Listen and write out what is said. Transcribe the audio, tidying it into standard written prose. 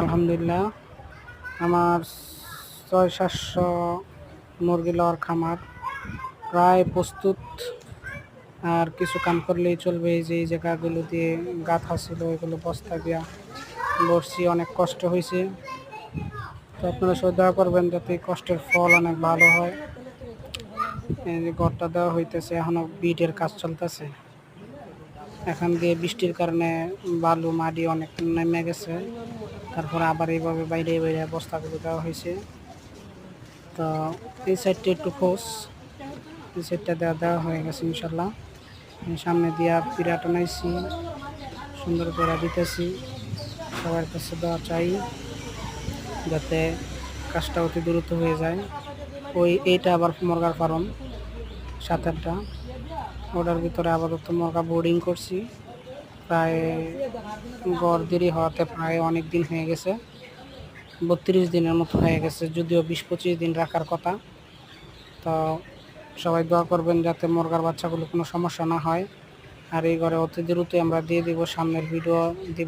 আলহামদুলিল্লাহ, আমার ৬০০-৭০০ মুরগি লওয়ার খামার প্রায় প্রস্তুত। আর কিছু কাম করলেই চলবে। এই যে এই জায়গাগুলো দিয়ে গাঁথা ছিল, এগুলো বস্তা দিয়া বসছি। অনেক কষ্ট হয়েছে, তো আপনারা সবাই দোয়া করবেন যাতে এই কষ্টের ফল অনেক ভালো হয়। এই যে ঘরটা দেওয়া হইতেছে, এখনো বিটের কাজ চলতেছে। এখান দিয়ে বৃষ্টির কারণে বালু মাটি অনেক নেমে গেছে, তারপরে আবার এইভাবে বাইরে বাইরে বস্তাগুলো দেওয়া হয়েছে। তো এই সাইডটা একটু খোঁজ, এই সাইডটা দেওয়া হয়ে গেছে ইনশাল্লাহ। সামনে দিয়া পিরা টানাইছি, সুন্দর করে দিতেছি। সবার কাছে দেওয়া চাই যাতে কাজটা অতি দ্রুত হয়ে যায়। এইটা আবার মুরগার ফার্ম 7-8টা, ওটার ভিতরে আপাতত মুরগা বোর্ডিং করছি। প্রায় গড় দেরি হওয়াতে প্রায় অনেক দিন হয়ে গেছে, 32 দিনের মতো হয়ে গেছে, যদিও 20-25 দিন রাখার কথা। তো সবাই দোয়া করবেন যাতে মুরগার বাচ্চাগুলো কোনো সমস্যা না হয়। আর এই ঘরে অতি দ্রুতই আমরা দিয়ে দিব, সামনের ভিডিও দিব।